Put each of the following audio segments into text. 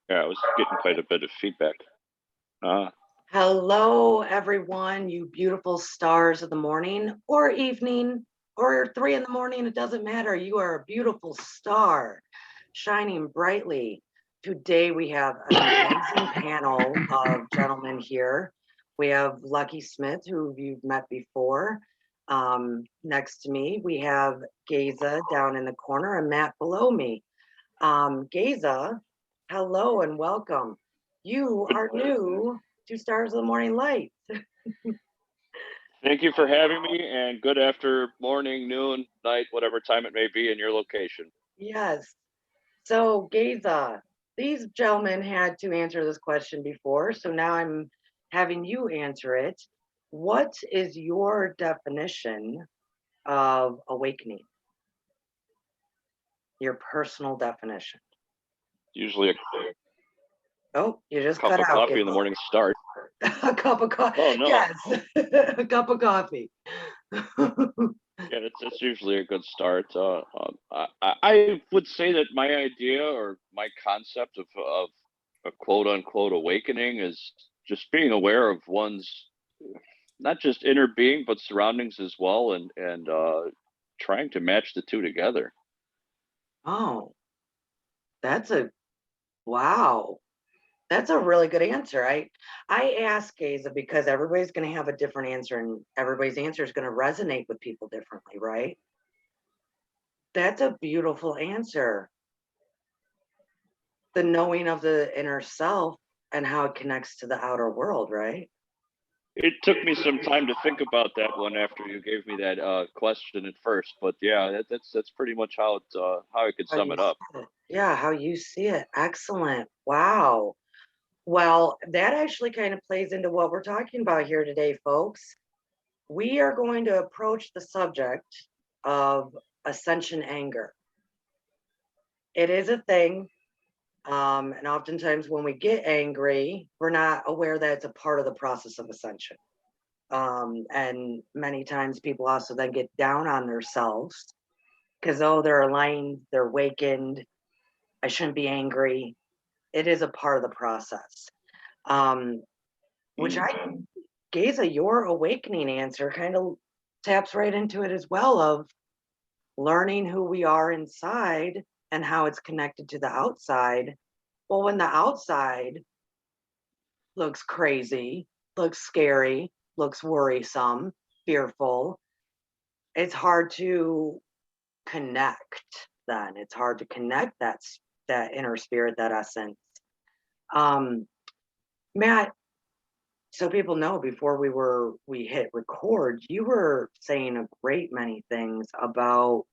Yeah, I was getting quite a bit of feedback. Hello, everyone, you beautiful stars of the morning or evening or 3 in the morning. It doesn't matter. You are a beautiful star shining brightly. Today, we have an amazing panel of gentlemen here. We have Lucky Smith, who you've met before. Next to me, we have Gaza down in the corner and Matt below me. Gaza, hello and welcome. You are new to Stars of the Morning Light. Thank you for having me, and good after morning, noon, night, whatever time it may be in your location. Yes. So, Gaza, these gentlemen had to answer this question before, so now I'm having you answer it. What is your definition of awakening? Your personal definition. Usually a Oh, you just cup cut of out. coffee in the morning start. A cup of coffee. Oh, no. Yes, a cup of coffee. Yeah, it's usually a good start. I would say that my idea or my concept of a quote unquote awakening is just being aware of one's not just inner being but surroundings as well, and trying to match the two together. Oh, that's a wow. That's a really good answer. I ask Gaza because everybody's going to have a different answer and everybody's answer is going to resonate with people differently, right? That's a beautiful answer. The knowing of the inner self and how it connects to the outer world, right? It took me some time to think about that one after you gave me that question at first, but yeah, that's pretty much how I could How sum you it up. see it. Yeah, how you see it. Excellent. Wow. Well, that actually kind of plays into what we're talking about here today, folks. We are going to approach the subject of Ascension Anger. It is a thing. And oftentimes when we get angry, we're not aware that it's a part of the process of ascension. And many times people also then get down on themselves because, oh, they're aligned, they're awakened. I shouldn't be angry. It is a part of the process. Which I, Gaza, your awakening answer kind of taps right into it as well of learning who we are inside and how it's connected to the outside. Well, when the outside looks crazy, looks scary, looks worrisome, fearful, it's hard to connect then. It's hard to connect that inner spirit, that essence. Matt, so people know before we hit record, you were saying a great many things about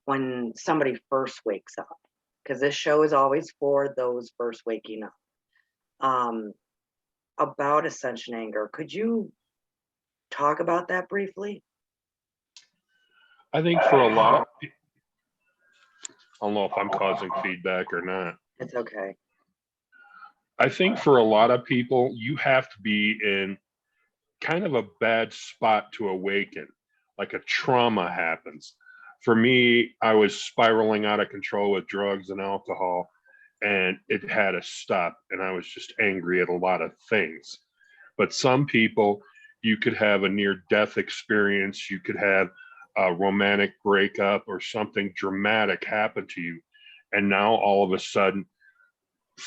when somebody first wakes up, because this show is always for those first waking up. About Ascension Anger, could you talk about that briefly? I think for a lot, I don't know if I'm causing feedback or not. It's okay. I think for a lot of people, you have to be in kind of a bad spot to awaken, like a trauma happens. For me, I was spiraling out of control with drugs and alcohol, and it had to stop. And I was just angry at a lot of things. But some people, you could have a near death experience, you could have a romantic breakup or something dramatic happen to you. And now all of a sudden,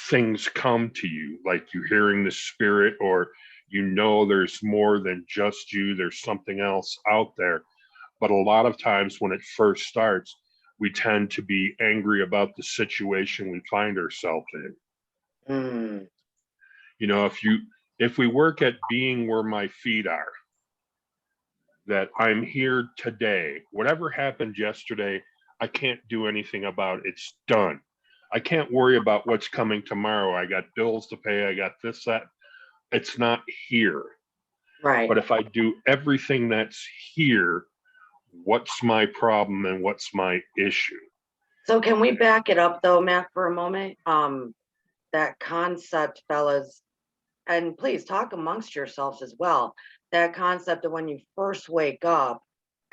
things come to you, like you're hearing the spirit, or you know there's more than just you, there's something else out there. But a lot of times when it first starts, we tend to be angry about the situation we find ourselves in. Mm. You know, if we work at being where my feet are, that I'm here today, whatever happened yesterday, I can't do anything about it. It's done. I can't worry about what's coming tomorrow. I got bills to pay. I got this, that. It's not here. Right. But if I do everything that's here, what's my problem and what's my issue? So can we back it up though, Matt, for a moment? That concept, fellas, and please talk amongst yourselves as well. That concept of when you first wake up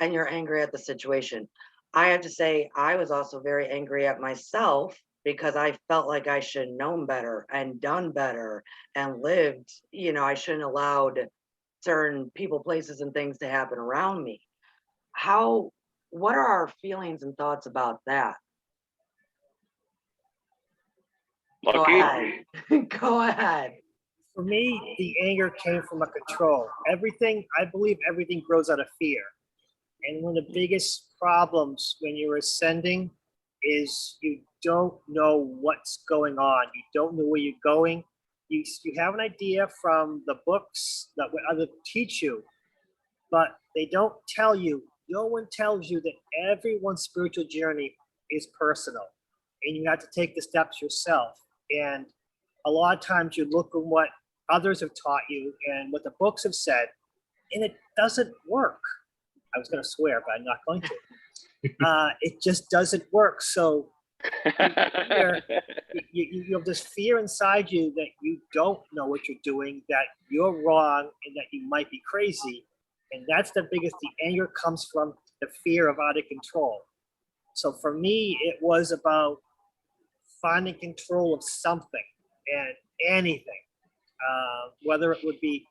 and you're angry at the situation. I have to say, I was also very angry at myself because I felt like I should have known better and done better and lived, I shouldn't allowed certain people, places, and things to happen around me. What are our feelings and thoughts about that? Go Lucky? ahead. Go ahead. For me, the anger came from a control. I believe everything grows out of fear. And one of the biggest problems when you're ascending is you don't know what's going on. You don't know where you're going. You have an idea from the books that what others teach you, but they don't tell you. No one tells you that everyone's spiritual journey is personal, and you have to take the steps yourself. And a lot of times you look at what others have taught you and what the books have said, and it doesn't work. I was going to swear, but I'm not going to. It just doesn't work. So you have this fear inside you that you don't know what you're doing, that you're wrong, and that you might be crazy. And that's the biggest, the anger comes from the fear of out of control. So for me, it was about finding control of something and anything, whether it would be,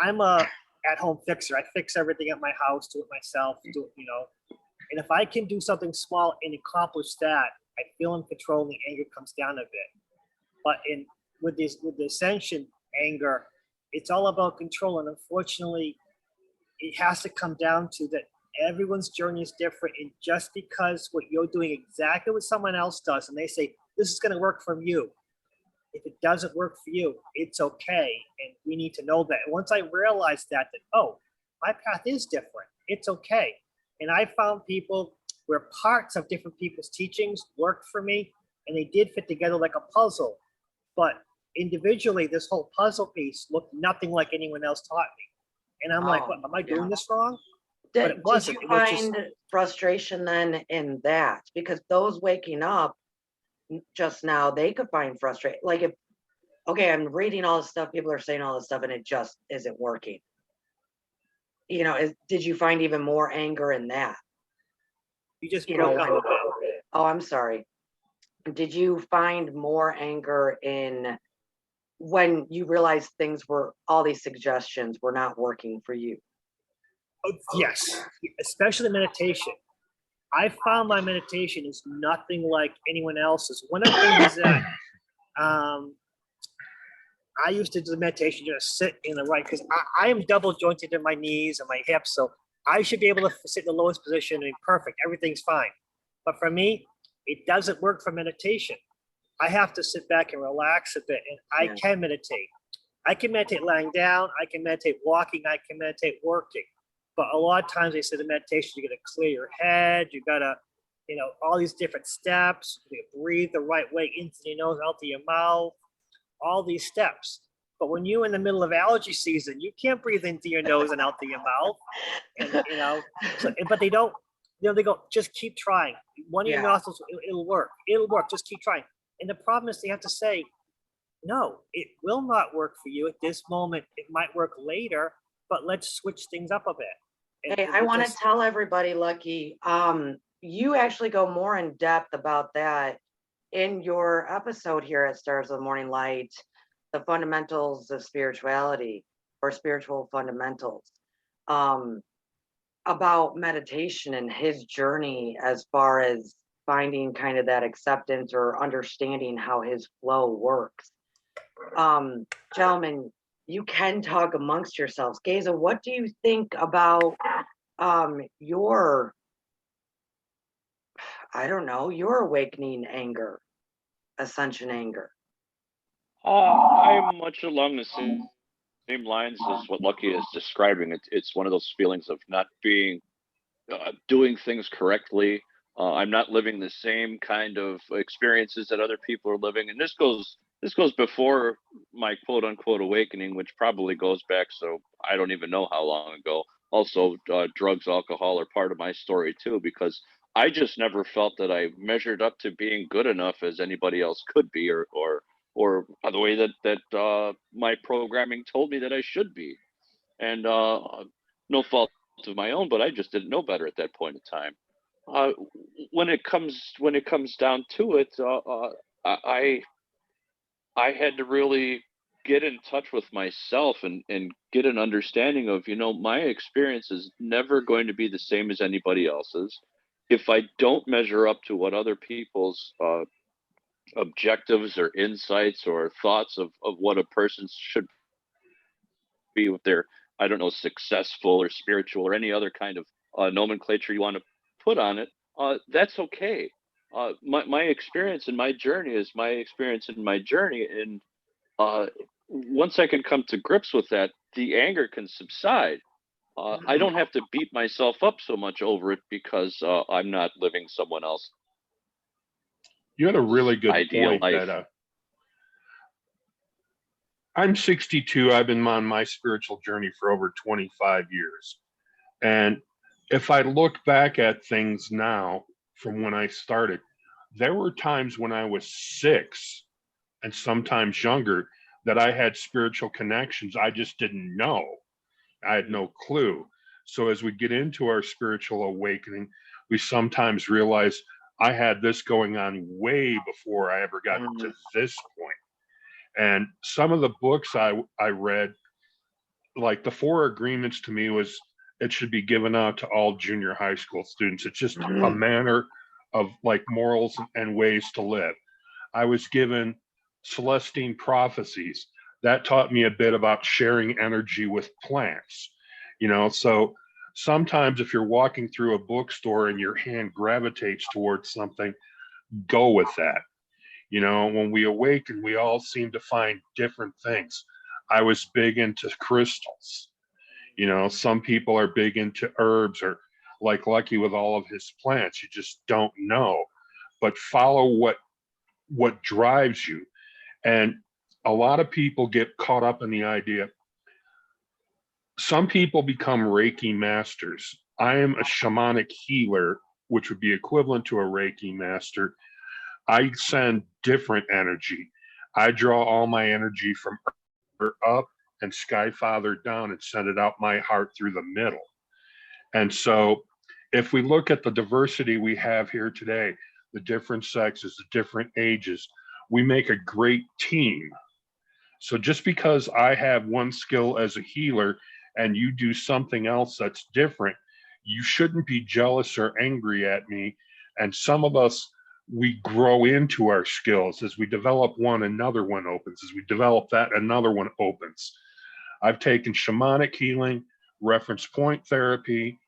I'm a at-home fixer. I fix everything at my house, do it myself, and if I can do something small and accomplish that, I feel in control and the anger comes down a bit. But with the Ascension anger, it's all about control. And unfortunately, it has to come down to that everyone's journey is different. And just because what you're doing exactly what someone else does, and they say, this is going to work for you. If it doesn't work for you, it's okay. And we need to know that. And once I realized that, oh, my path is different. It's okay. And I found people where parts of different people's teachings worked for me, and they did fit together like a puzzle. But individually, this whole puzzle piece looked nothing like anyone else taught me. And I'm like, what, am I doing this wrong? But it wasn't. Did you find frustration then in that? Because those waking up just now, they could find frustration. Like I'm reading all this stuff, people are saying all this stuff, and it just isn't working. Did you find even more anger in that? You just broke up a bit. Oh, I'm sorry. Did you find more anger in when you realized all these suggestions were not working for you? Oh, yes, especially meditation. I found my meditation is nothing like anyone else's. One of the things that I used to do meditation, just sit in the right, because I am double jointed in my knees and my hips, so I should be able to sit in the lowest position and be perfect. Everything's fine. But for me, it doesn't work for meditation. I have to sit back and relax a bit, and I can meditate. I can meditate lying down. I can meditate walking. I can meditate working. But a lot of times they say the meditation, you got to clear your head. You got to, all these different steps. You breathe the right way into your nose, out to your mouth. All these steps. But when you're in the middle of allergy season, you can't breathe into your nose and out to your mouth. And but they don't, they go, just keep trying. One of your nostrils, it'll work. It'll work. Just keep trying. And the problem is they have to say, no, it will not work for you at this moment. It might work later, but let's switch things up a bit. Hey, I want to tell everybody, Lucky, you actually go more in depth about that in your episode here at Stars of the Morning Light, the fundamentals of spirituality, or spiritual fundamentals, about meditation and his journey as far as finding kind of that acceptance or understanding how his flow works. Gentlemen, you can talk amongst yourselves. Gaza, what do you think about your awakening anger, Ascension anger? I'm much along the same lines as what Lucky is describing. It's one of those feelings of not being doing things correctly. I'm not living the same kind of experiences that other people are living, and this goes before my quote unquote awakening, which probably goes back, so I don't even know how long ago. Also, drugs, alcohol are part of my story too, because I just never felt that I measured up to being good enough as anybody else could be, or the way that my programming told me that I should be. And no fault of my own, but I just didn't know better at that point in time. when it comes down to it, I had to really get in touch with myself and get an understanding of, my experience is never going to be the same as anybody else's. If I don't measure up to what other people's objectives or insights or thoughts of what a person should be with their, I don't know, successful or spiritual or any other kind of nomenclature you want to put on it, that's okay. My experience and my journey is my experience and my journey. And once I can come to grips with that, the anger can subside. I don't have to beat myself up so much over it because I'm not living someone else's You had a really good ideal point life. that I'm 62. I've been on my spiritual journey for over 25 years. And if I look back at things now from when I started, there were times when I was 6 and sometimes younger that I had spiritual connections. I just didn't know. I had no clue. So as we get into our spiritual awakening, we sometimes realize I had this going on way before I ever got to this point. And some of the books I read, like the 4 Agreements, to me was it should be given out to all junior high school students. It's just a manner of like morals and ways to live. I was given Celestine Prophecies. That taught me a bit about sharing energy with plants. So sometimes if you're walking through a bookstore and your hand gravitates towards something, go with that. When we awaken, we all seem to find different things. I was big into crystals. Some people are big into herbs, or like Lucky with all of his plants. You just don't know, but follow what drives you. And a lot of people get caught up in the idea. Some people become Reiki masters. I am a shamanic healer, which would be equivalent to a Reiki master. I send different energy. I draw all my energy from Earth up and Sky Father down and send it out my heart through the middle. And so if we look at the diversity we have here today, the different sexes, the different ages, we make a great team. So just because I have one skill as a healer and you do something else that's different, you shouldn't be jealous or angry at me. And some of us, we grow into our skills. As we develop one, another one opens. As we develop that, another one opens. I've taken shamanic healing, reference point therapy,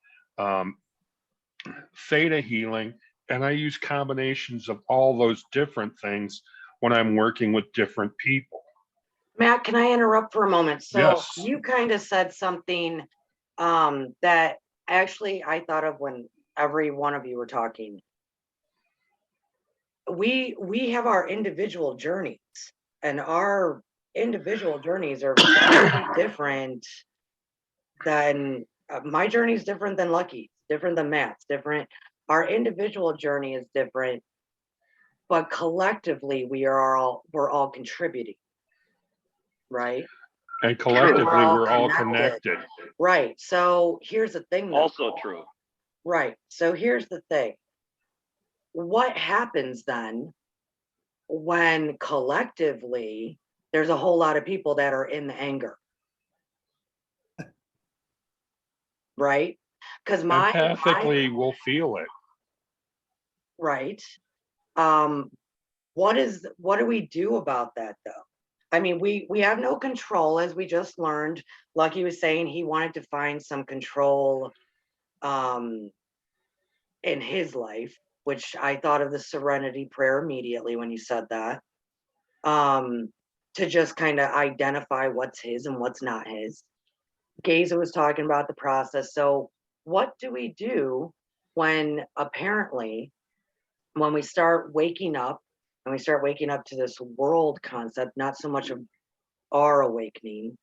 theta healing, and I use combinations of all those different things when I'm working with different people. Matt, can I interrupt for a moment? So Yes. you kind of said something that actually I thought of when every one of you were talking. We have our individual journeys, and our individual journeys are very different than my journey is different than Lucky's, different than Matt's, different. Our individual journey is different, but collectively we're all contributing, right? And collectively, we're all connected. connected. Right. So here's the thing, though. Also true. Right. So here's the thing. What happens then when collectively there's a whole lot of people that are in the anger? Right? Because Empathically, we'll feel it. right. What do we do about that, though? I mean, we have no control, as we just learned. Lucky was saying he wanted to find some control in his life, which I thought of the serenity prayer immediately when you said that. To just kind of identify what's his and what's not his. Gaza was talking about the process. So what do we do when apparently when we start waking up and we start waking up to this world concept, not so much of our awakening?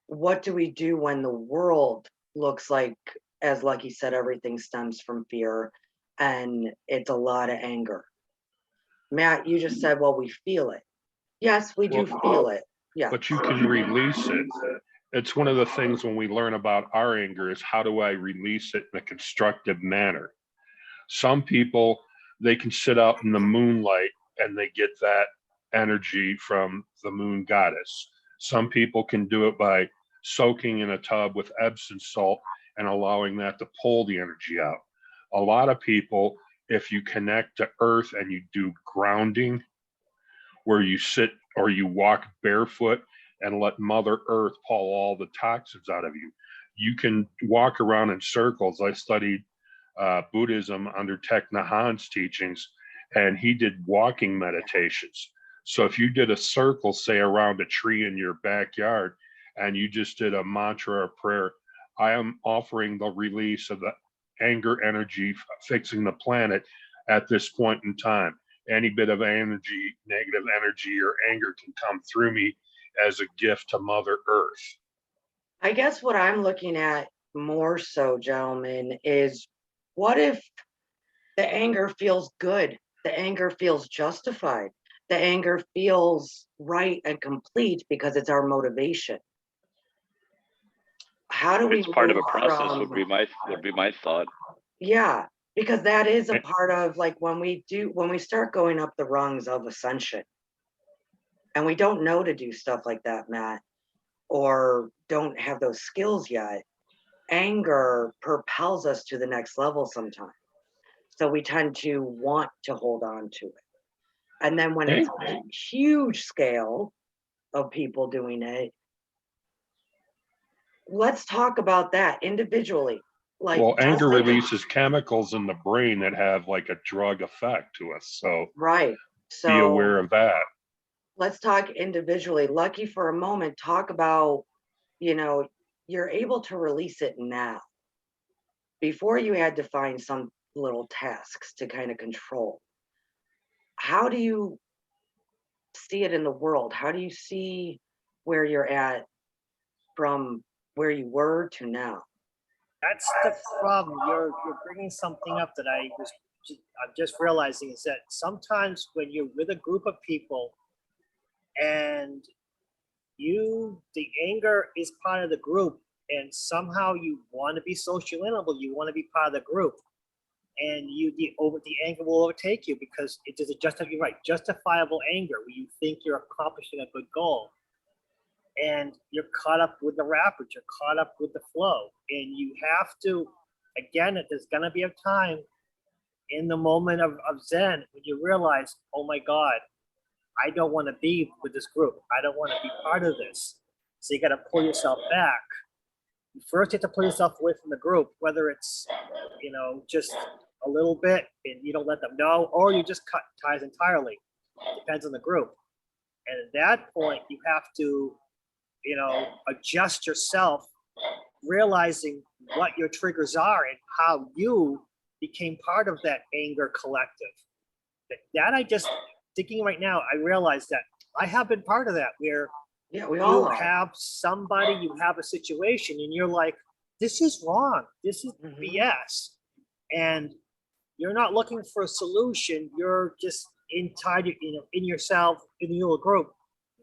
What do we do when the world looks like, as Lucky said, everything stems from fear and it's a lot of anger? Matt, you just said, well, we feel it. Yes, we do feel it. Yeah. But you can release it. It's one of the things when we learn about our anger is how do I release it in a constructive manner? Some people, they can sit out in the moonlight and they get that energy from the moon goddess. Some people can do it by soaking in a tub with Epsom salt and allowing that to pull the energy out. A lot of people, if you connect to earth and you do grounding, where you sit or you walk barefoot and let Mother Earth pull all the toxins out of you, you can walk around in circles. I studied Buddhism under Thich Nhat Hanh's teachings, and he did walking meditations. So if you did a circle, say around a tree in your backyard, and you just did a mantra or prayer, I am offering the release of the anger energy fixing the planet at this point in time. Any bit of energy, negative energy or anger can come through me as a gift to Mother Earth. I guess what I'm looking at more so, gentlemen, is what if the anger feels good? The anger feels justified. The anger feels right and complete because it's our motivation. How do we It's part of a move process from, would be my thought. yeah, because that is a Eh. part of, like, when we start going up the rungs of ascension and we don't know to do stuff like that, Matt, or don't have those skills yet, anger propels us to the next level sometimes. So we tend to want to hold on to it. And then when it's a huge scale of people doing it, let's talk about that individually. Like, Well, anger just like releases chemicals in the brain that have like a drug effect to us. So right. be So aware of that. let's talk individually. Lucky for a moment, talk about, you're able to release it now. Before you had to find some little tasks to kind of control. How do you see it in the world? How do you see where you're at from where you were to now? That's the problem. You're bringing something up that I'm just realizing is that sometimes when you're with a group of people and the anger is part of the group, and somehow you want to be social animal, you want to be part of the group, and the anger will overtake you because it is justifiable anger where you think you're accomplishing a good goal, and you're caught up with the rapids, you're caught up with the flow, and you have to, again, there's gonna be a time in the moment of Zen when you realize, oh my God, I don't want to be with this group. I don't want to be part of this. So you got to pull yourself back. First, you have to pull yourself away from the group, whether it's, just a little bit and you don't let them know, or you just cut ties entirely. Depends on the group. And at that point, you have to, adjust yourself, realizing what your triggers are and how you became part of that anger collective. That I just thinking right now, I realize that I have been part of that where Yeah, we all you are. have somebody, you have a situation, and you're like, this is wrong. This is Mhm. BS. And you're not looking for a solution. You're just inside, in yourself, in your little group,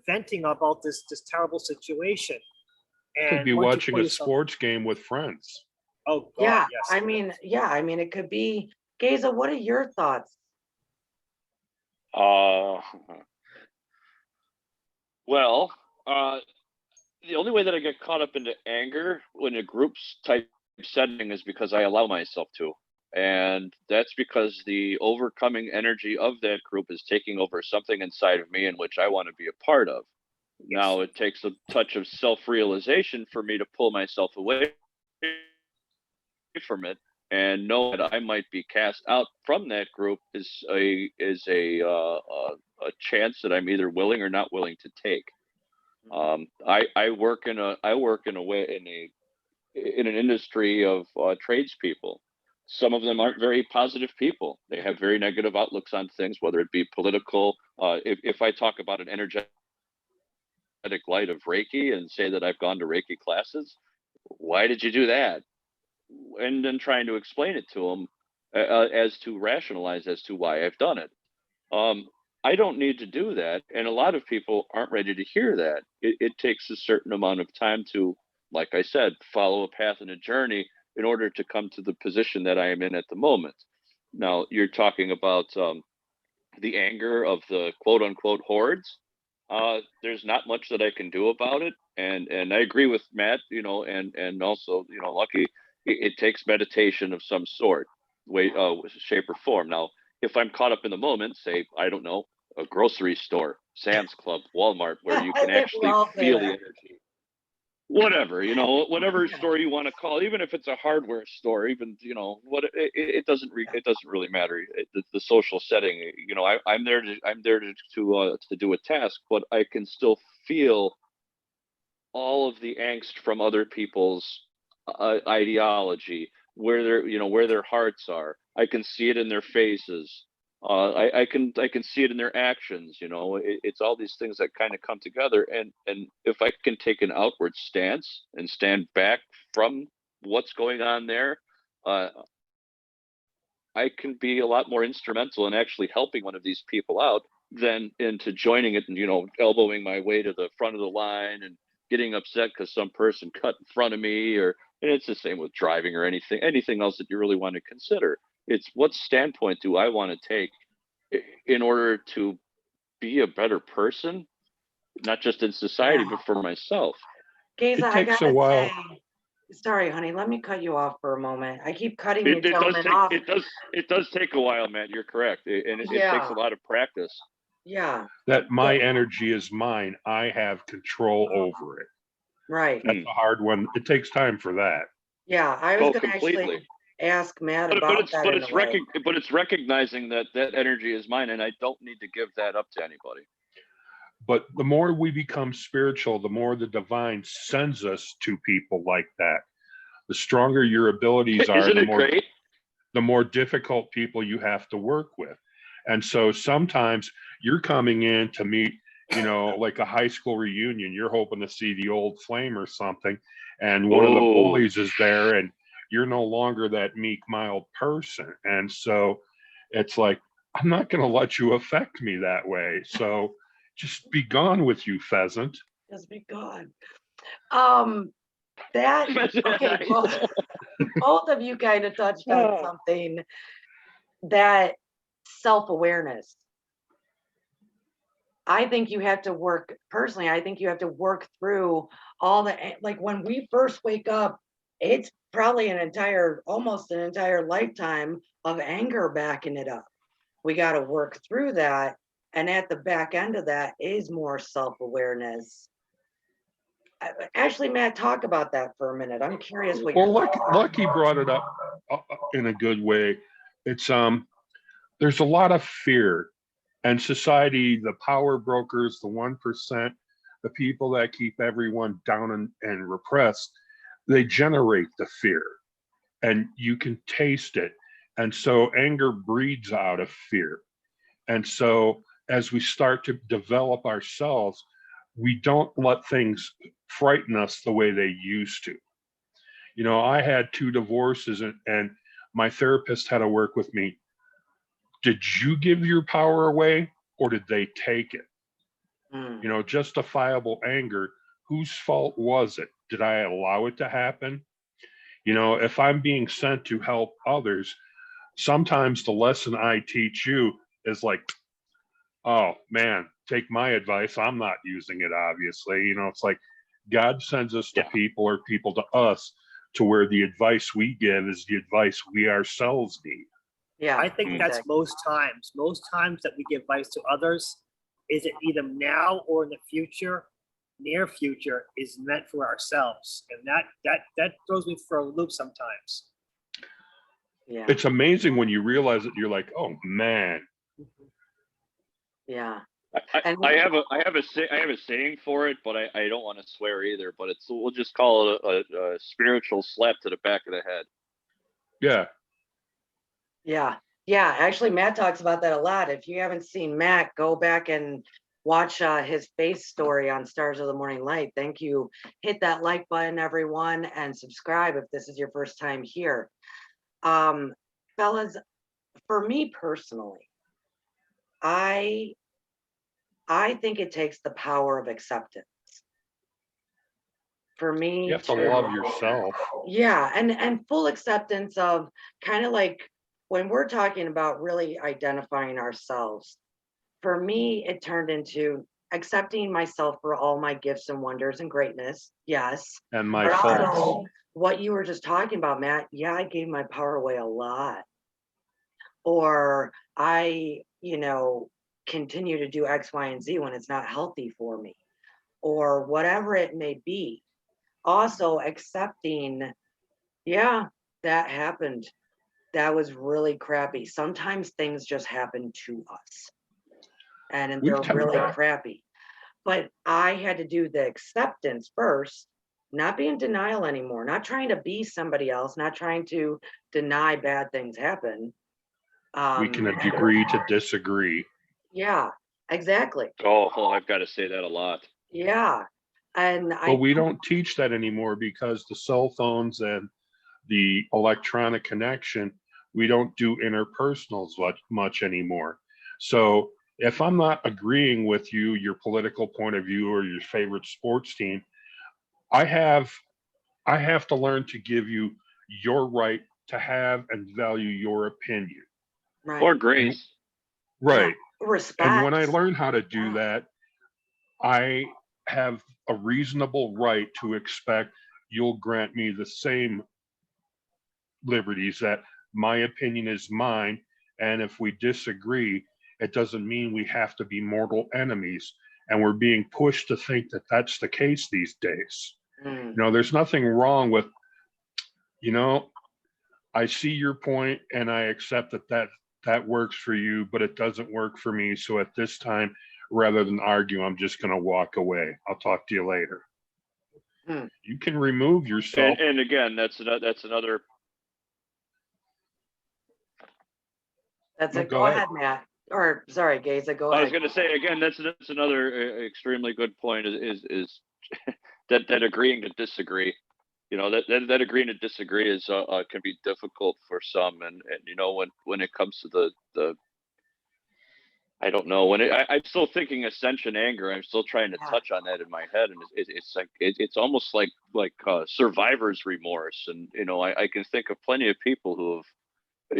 venting about this terrible situation. Could And be once you watching pull a yourself, sports game with friends. oh God, Yeah, yes. I mean, it could be. Gaza, what are your thoughts? Uh, well, the only way that I get caught up into anger when a group's type setting is because I allow myself to. And that's because the overcoming energy of that group is taking over something inside of me in which I want to be a part of. Now, it takes a touch of self-realization for me to pull myself away from it and know that I might be cast out from that group is a chance that I'm either willing or not willing to take. I work in a way in an industry of tradespeople. Some of them aren't very positive people. They have very negative outlooks on things, whether it be political. If I talk about an energetic light of Reiki and say that I've gone to Reiki classes, why did you do that? And then trying to explain it to them as to rationalize as to why I've done it. I don't need to do that. And a lot of people aren't ready to hear that. It takes a certain amount of time to, like I said, follow a path and a journey in order to come to the position that I am in at the moment. Now you're talking about the anger of the quote unquote hordes. There's not much that I can do about it, and I agree with Matt. And also Lucky. It takes meditation of some sort, way, shape, or form. Now, if I'm caught up in the moment, say I don't know, a grocery store, Sam's Club, Walmart, where you I can think we actually all say feel the that. energy. Whatever, whatever Yeah. store you want to call, even if it's a hardware store, even what it doesn't really matter. The social setting, I'm there to do a task, but I can still feel all of the angst from other people's ideology, where their hearts are. I can see it in their faces. I can see it in their actions. It's all these things that kind of come together, and if I can take an outward stance and stand back from what's going on there, uh, I can be a lot more instrumental in actually helping one of these people out than into joining it and elbowing my way to the front of the line and getting upset because some person cut in front of me. And it's the same with driving or anything else that you really want to consider. It's what standpoint do I want to take in order to be a better person, not just in society Yeah. but for myself. Gaza, It I takes a gotta while. say, sorry, honey, let me cut you off for a moment. I keep cutting you It does gentlemen take off. it does take a while, Matt. You're correct, and it takes Yeah. a lot of practice. Yeah, That my energy is mine. I have control over it. right. That's a hard one. It takes time for that. Yeah, I was Oh, gonna actually completely. ask Matt But about it's that but in a it's way. but it's recognizing that that energy is mine, and I don't need to give that up to anybody. But the more we become spiritual, the more the divine sends us to people like that. The stronger your abilities are, Isn't it great? the more difficult people you have to work with. And so sometimes you're coming in to meet, like a high school reunion, you're hoping to see the old flame or something, and one of the Oh, bullies is there, and you're no longer that meek, mild person. And so it's like, I'm not going to let you affect me that way. So just be gone with you, pheasant. Just be gone. That okay, both of you kind of touched on Oh. something, that self-awareness. I think you have to work personally. I think you have to work through all the like when we first wake up, it's probably almost an entire lifetime of anger backing it up. We got to work through that. And at the back end of that is more self-awareness. Actually, Matt, talk about that for a minute. I'm curious what Well, you're Lucky brought it up in a good way. It's there's a lot of fear, and society, the power brokers, the 1%, the people that keep everyone down and repressed, they generate the fear, and you can taste it. And so anger breeds out of fear. And so as we start to develop ourselves, we don't let things frighten us the way they used to. I had 2 divorces, and my therapist had to work with me. Did you give your power away, or did they take it? Justifiable anger. Whose fault was it? Did I allow it to happen? If I'm being sent to help others, sometimes the lesson I teach you is like, oh man, take my advice. I'm not using it, obviously. It's like God sends us to Yeah. people, or people to us, to where the advice we give is the advice we ourselves need. Yeah, I think that's most times. Most times that we give advice to others, is it either now or in the future, near future, is meant for ourselves, and that throws me for a loop sometimes. Yeah. It's amazing when you realize it. You're like, oh man. Yeah. I have a saying for it, but I don't want to swear either. But we'll just call it a spiritual slap to the back of the head. Yeah. Yeah. Yeah. Actually, Matt talks about that a lot. If you haven't seen Matt, go back and watch his face story on Stars of the Morning Light. Thank you. Hit that like button, everyone, and subscribe if this is your first time here. Fellas, for me personally, I think it takes the power of acceptance. For me, You have to love yourself. Yeah, and full acceptance of kind of like when we're talking about really identifying ourselves, for me, it turned into accepting myself for all my gifts and wonders and greatness. Yes. And my But faults. also, what you were just talking about, Matt, yeah, I gave my power away a lot. Or I, continue to do X, Y, and Z when it's not healthy for me, or whatever it may be. Also accepting, yeah, that happened. That was really crappy. Sometimes things just happen to us and We've they're talked really about- crappy. But I had to do the acceptance first, not be in denial anymore, not trying to be somebody else, not trying to deny bad things happen. We can agree to disagree. Yeah, exactly. Oh, I've got to say that a lot. Yeah. And But we don't teach that anymore because the cell phones and the electronic connection, we don't do interpersonals much anymore. So if I'm not agreeing with you, your political point of view or your favorite sports team, I have to learn to give you your right to have and value your opinion. right. Or grace. Right. Respect. And when I learn how to do that, I have a reasonable right to expect you'll grant me the same liberties, that my opinion is mine. And if we disagree, it doesn't mean we have to be mortal enemies. And we're being pushed to think that that's the case these days. Mm, There's nothing wrong with, I see your point and I accept that works for you, but it doesn't work for me. So at this time, rather than argue, I'm just going to walk away. I'll talk to you later. You can remove yourself. And again, that's another. that's No, it. go Go ahead. ahead, Matt. Or sorry, Gaza, go I was ahead. going to say again, that's another extremely good point. Is that agreeing to disagree? That agreeing to disagree is can be difficult for some, and when it comes to the I don't know I'm still thinking Ascension Anger. I'm still trying to Yeah. touch on that in my head, and it's like it's almost like survivor's remorse, and I can think of plenty of people who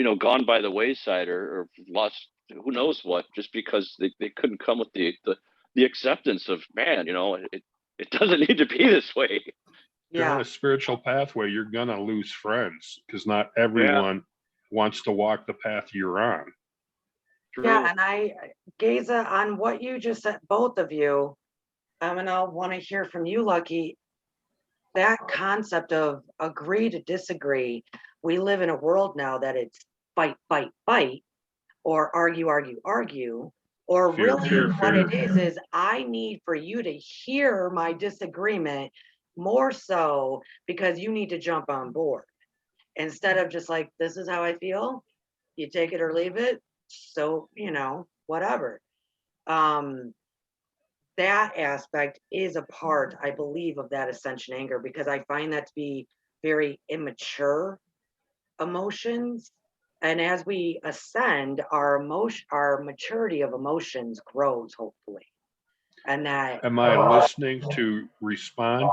have gone by the wayside or lost who knows what just because they couldn't come with the acceptance of man. It doesn't need to be this way. You're on Yeah. a spiritual pathway, you're going to lose friends because not everyone wants to walk the path you're on. True. Yeah. And Gaza, on what you just said, both of you, and I'll want to hear from you, Lucky, that concept of agree to disagree. We live in a world now that it's fight, fight, fight, or argue, argue, argue, or Fear, really fear, what fear. it is I need for you to hear my disagreement more so because you need to jump on board instead of just like, this is how I feel, you take it or leave it. So, whatever. That aspect is a part, I believe, of that Ascension Anger because I find that to be very immature emotions. And as we ascend, our maturity of emotions grows, hopefully. And that Am I listening to respond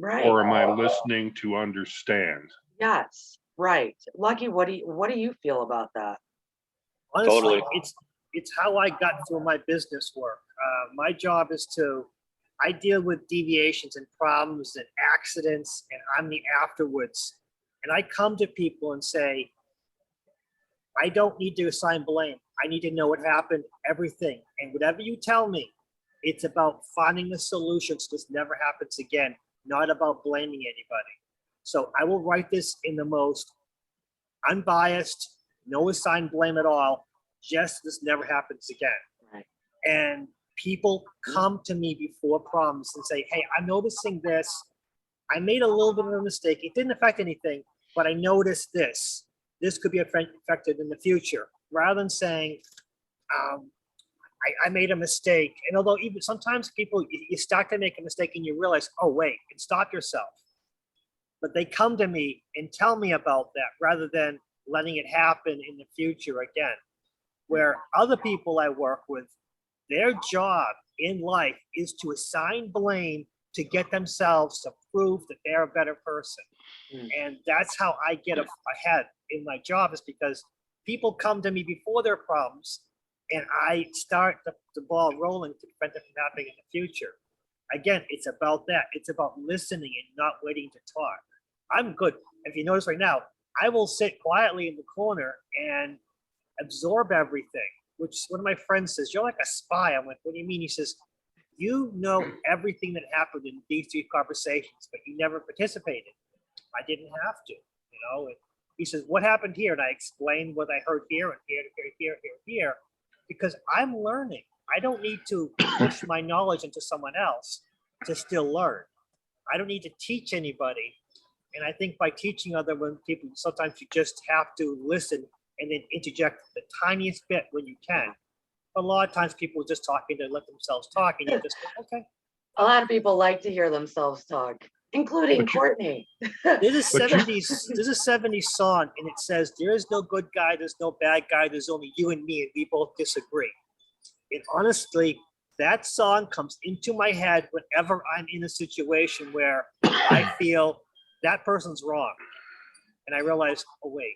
right. or am I listening to understand? Yes, right. Lucky, what do you feel about that? Honestly, Totally. it's how I got through my business work. My job is I deal with deviations and problems and accidents, and I'm the afterwards. And I come to people and say, I don't need to assign blame. I need to know what happened, everything. And whatever you tell me, it's about finding the solution so this never happens again, not about blaming anybody. So I will write this in the most unbiased, no assigned blame at all, just this never happens again. Right. And people come to me before problems and say, hey, I'm noticing this. I made a little bit of a mistake. It didn't affect anything, but I noticed this. This could be affected in the future. Rather than saying, I made a mistake. And although even sometimes people, you start to make a mistake and you realize, oh, wait, and stop yourself. But they come to me and tell me about that rather than letting it happen in the future again. Where other people I work with, their job in life is to assign blame to get themselves to prove that they're a better person. And that's how I get ahead in my job, is because people come to me before their problems, and I start the ball rolling to prevent it from happening in the future. Again, it's about that. It's about listening and not waiting to talk. I'm good. If you notice right now, I will sit quietly in the corner and absorb everything, which one of my friends says, "You're like a spy." I'm like, "What do you mean?" He says, "You know everything that happened in these 3 conversations, but you never participated." I didn't have to, you know. And he says, "What happened here?" And I explained what I heard here and here, because I'm learning. I don't need to push my knowledge into someone else to still learn. I don't need to teach anybody. And I think by teaching other people, sometimes you just have to listen and then interject the tiniest bit when you can. A lot of times people are just talking to let themselves talk, and you just go, okay. A lot of people like to hear themselves talk, including But you- Courtney. There's a But you- 70s song, and it says, "There is no good guy, there's no bad guy, there's only you and me, and we both disagree." And honestly, that song comes into my head whenever I'm in a situation where I feel that person's wrong. And I realize, oh, wait.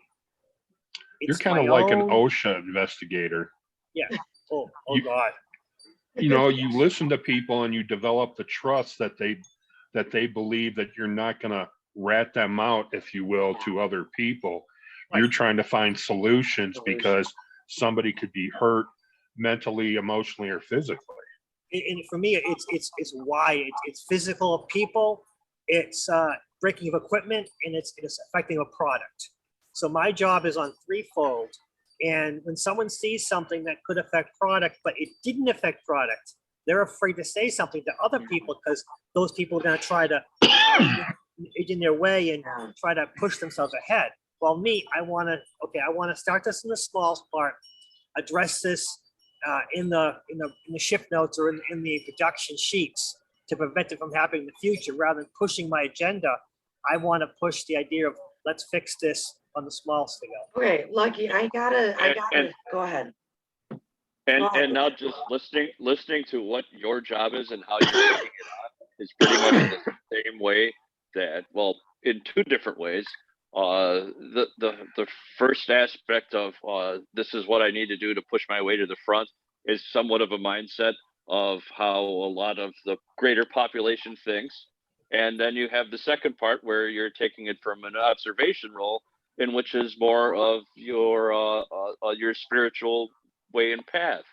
You're It's kind of my like an own- OSHA investigator. Yeah. Oh You- God. You know, you listen to people and you develop the trust that they believe that you're not going to rat them out, if you will, to other people. You're trying to find solutions because somebody could be hurt mentally, emotionally, or physically. And for me, it's why it's physical of people, it's breaking of equipment, and it's affecting a product. So my job is on threefold. And when someone sees something that could affect product, but it didn't affect product, they're afraid to say something to other people because those people are going to try to get in their way and try to push themselves ahead. Well, me, I want to start this in the small part, address this in the shift notes or in the production sheets to prevent it from happening in the future. Rather than pushing my agenda, I want to push the idea of let's fix this on the small scale. Okay, Lucky, I gotta go ahead. And now just listening to what your job is and how you're taking it on is pretty much the same way that, well, in 2 different ways. The first aspect of this is what I need to do to push my way to the front is somewhat of a mindset of how a lot of the greater population thinks. And then you have the second part where you're taking it from an observation role, in which is more of your spiritual way and path.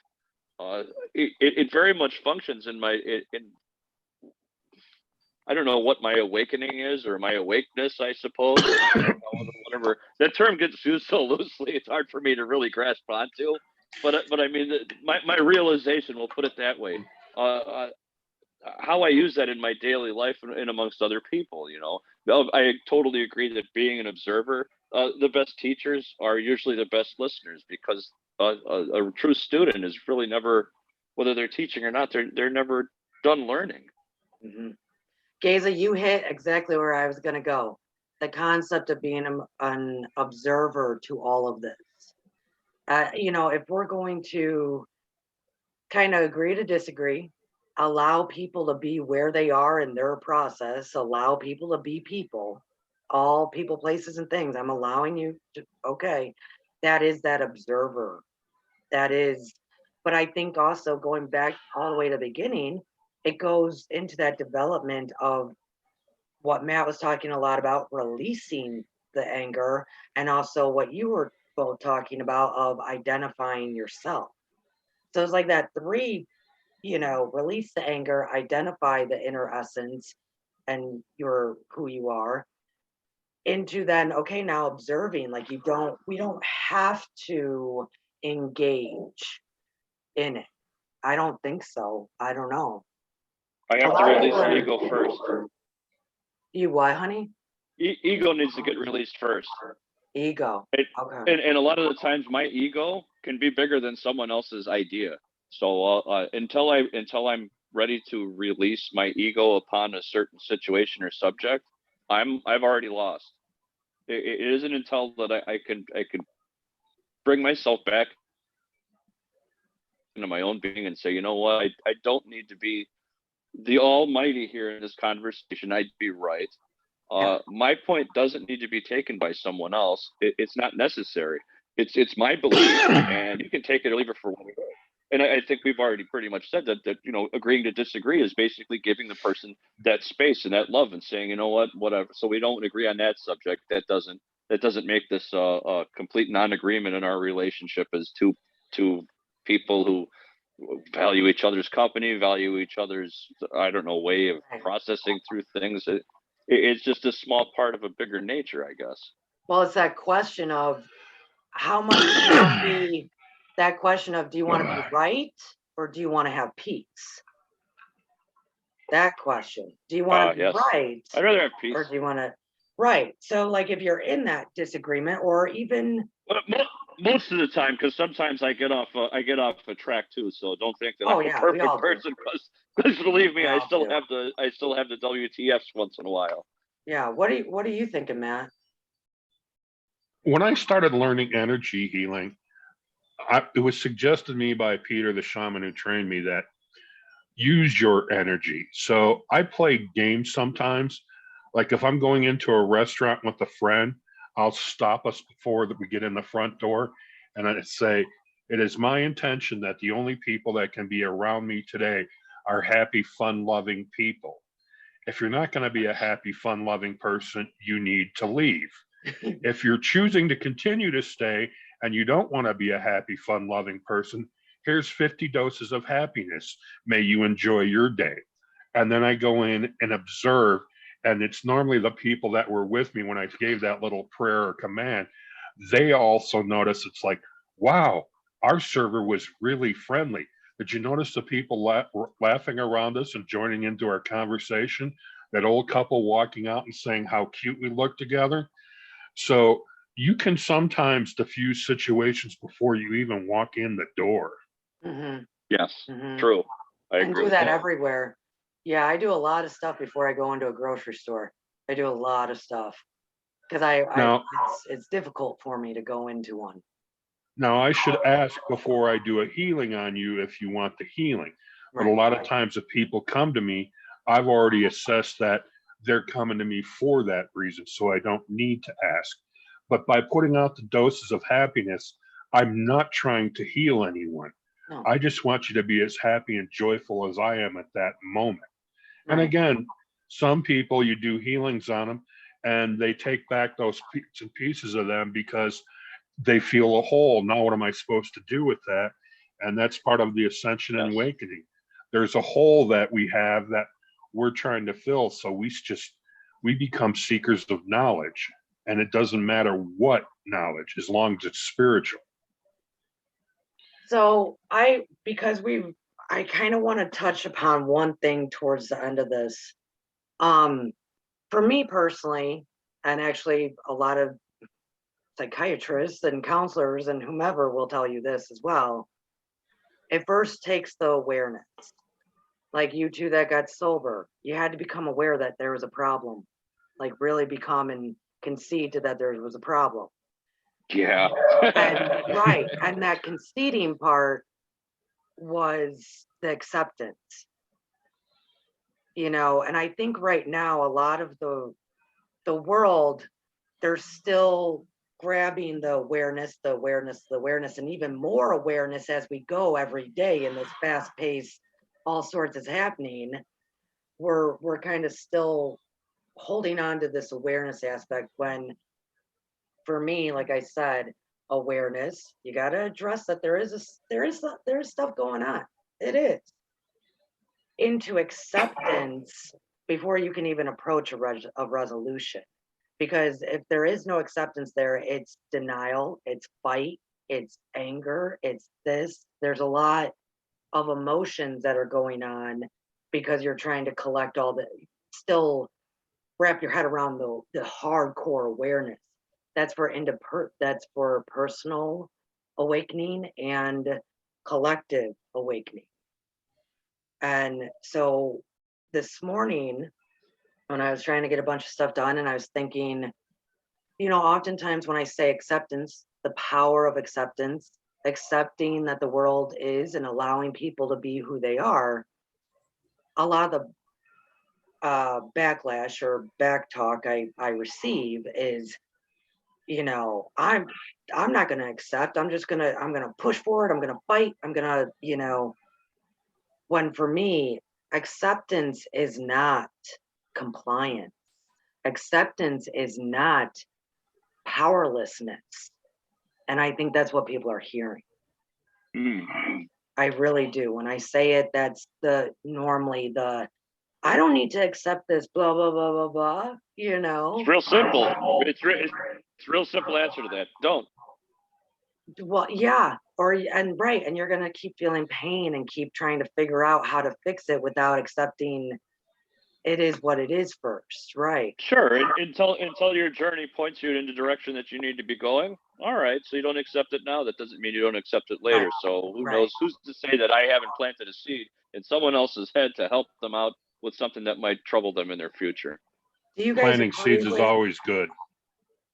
It very much functions in I don't know what my awakening is, or my awakeness, I suppose. Whatever that term gets used so loosely, it's hard for me to really grasp onto. But I mean, my realization, we'll put it that way. How I use that in my daily life and amongst other people, you know. I totally agree that being an observer, the best teachers are usually the best listeners, because a true student is really never, whether they're teaching or not, they're never done learning. Mm-hmm. Gaza, you hit exactly where I was going to go. The concept of being an observer to all of this. You know, if we're going to kind of agree to disagree, allow people to be where they are in their process, allow people to be people, all people, places, and things. I'm allowing you to, okay, that is that observer. That is, but I think also going back all the way to the beginning, it goes into that development of what Matt was talking a lot about, releasing the anger, and also what you were both talking about of identifying yourself. So it's like that 3, you know, release the anger, identify the inner essence and who you are, into then, okay, now observing, like we don't have to engage in it. I don't think so. I don't know. I have to release the ego first. You what, honey? Ego needs to get released first. Ego. Okay. And a lot of the times my ego can be bigger than someone else's idea. So until I'm ready to release my ego upon a certain situation or subject, I've already lost. It isn't until that I can bring myself back into my own being and say, you know what, I don't need to be the almighty here in this conversation. I'd be right. My point doesn't need to be taken by someone else. It's not necessary. It's my belief, and you can take it or leave it for what it is. And I think we've already pretty much said that agreeing to disagree is basically giving the person that space and that love and saying, you know what, whatever. So we don't agree on that subject. That doesn't make this a complete non-agreement in our relationship as two people who value each other's company, value each other's, I don't know, way of processing through things. It's just a small part of a bigger nature, I guess. Well, it's that question of how much do you want to be, that question of, do you want to be right or do you want to have peace? That question. Do you want to be Yes. right I'd rather have peace. or do you want to, right? So like if you're in that disagreement or even most of the time, because sometimes I get off a track too. So don't think that Oh, I'm yeah, a we all perfect do. person, because believe me, We I all still do. have the WTFs once in a while. Yeah. What are you thinking, Matt? When I started learning energy healing, it was suggested to me by Peter, the shaman who trained me, that use your energy. So I play games sometimes. Like if I'm going into a restaurant with a friend, I'll stop us before that we get in the front door, and I say, it is my intention that the only people that can be around me today are happy, fun-loving people. If you're not going to be a happy, fun-loving person, you need to leave. If you're choosing to continue to stay and you don't want to be a happy, fun-loving person, here's 50 doses of happiness. May you enjoy your day. And then I go in and observe, and it's normally the people that were with me when I gave that little prayer or command. They also notice, it's like, wow, our server was really friendly. Did you notice the people laughing around us and joining into our conversation? That old couple walking out and saying how cute we look together. So you can sometimes diffuse situations before you even walk in the door. Mm-hmm. Yes, Mm-hmm. true. I And agree do with that that. everywhere. Yeah, I do a lot of stuff before I go into a grocery store. I do a lot of stuff because Now, it's difficult for me to go into one. now I should ask before I do a healing on you if you want the healing. But a Right. lot of times if people come to me, I've already assessed that they're coming to me for that reason, so I don't need to ask. But by putting out the doses of happiness, I'm not trying to heal anyone. No. I just want you to be as happy and joyful as I am at that moment. And Right. again, some people, you do healings on them and they take back those bits and pieces of them because they feel a hole. Now, what am I supposed to do with that? And that's part of the ascension and Yes. awakening. There's a hole that we have that we're trying to fill. So we become seekers of knowledge. And it doesn't matter what knowledge, as long as it's spiritual. So I kind of want to touch upon one thing towards the end of this. For me personally, and actually a lot of psychiatrists and counselors and whomever will tell you this as well. It first takes the awareness. Like you two that got sober, you had to become aware that there was a problem. Like really become and concede to that there was a problem. Yeah. And right. And that conceding part was the acceptance. And I think right now a lot of the world, they're still grabbing the awareness, and even more awareness as we go every day in this fast pace, all sorts is happening. We're kind of still holding on to this awareness aspect when, for me, like I said, awareness, you got to address that there is stuff going on. It is. Into acceptance before you can even approach a resolution. Because if there is no acceptance there, it's denial, it's fight, it's anger, it's this. There's a lot of emotions that are going on because you're trying to collect still wrap your head around the hardcore awareness. That's for personal awakening and collective awakening. And so this morning, when I was trying to get a bunch of stuff done, and I was thinking, oftentimes when I say acceptance, the power of acceptance, accepting that the world is and allowing people to be who they are, a lot of the backlash or back talk I receive is, you know, I'm not going to accept. I'm going to push forward. I'm going to fight. I'm going to, you know, when for me, acceptance is not compliance. Acceptance is not powerlessness. And I think that's what people are hearing. I really do. When I say it, that's normally I don't need to accept this, blah, blah, blah, blah, blah, you know? It's real simple. It's real simple answer to that. Don't. Well, yeah, right, and you're gonna keep feeling pain and keep trying to figure out how to fix it without accepting it is what it is first, right? Sure, until your journey points you in the direction that you need to be going. All right, so you don't accept it now. That doesn't mean you don't accept it later. Right. So who Right. knows? Who's to say that I haven't planted a seed in someone else's head to help them out with something that might trouble them in their future? Do you guys Planting agree seeds is always good.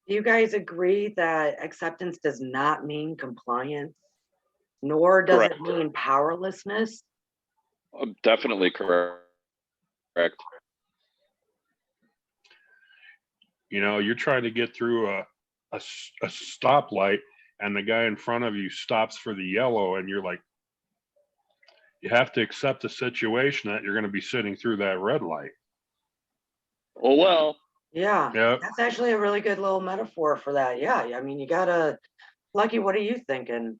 do you guys agree that acceptance does not mean compliance, nor does Correct. it mean powerlessness? Definitely correct. You know, you're trying to get through a stoplight and the guy in front of you stops for the yellow, and you're like, you have to accept the situation that you're going to be sitting through that red light. Oh, well. Yeah, Yep. that's actually a really good little metaphor for that. Yeah, I mean, you gotta, Lucky, what are you thinking?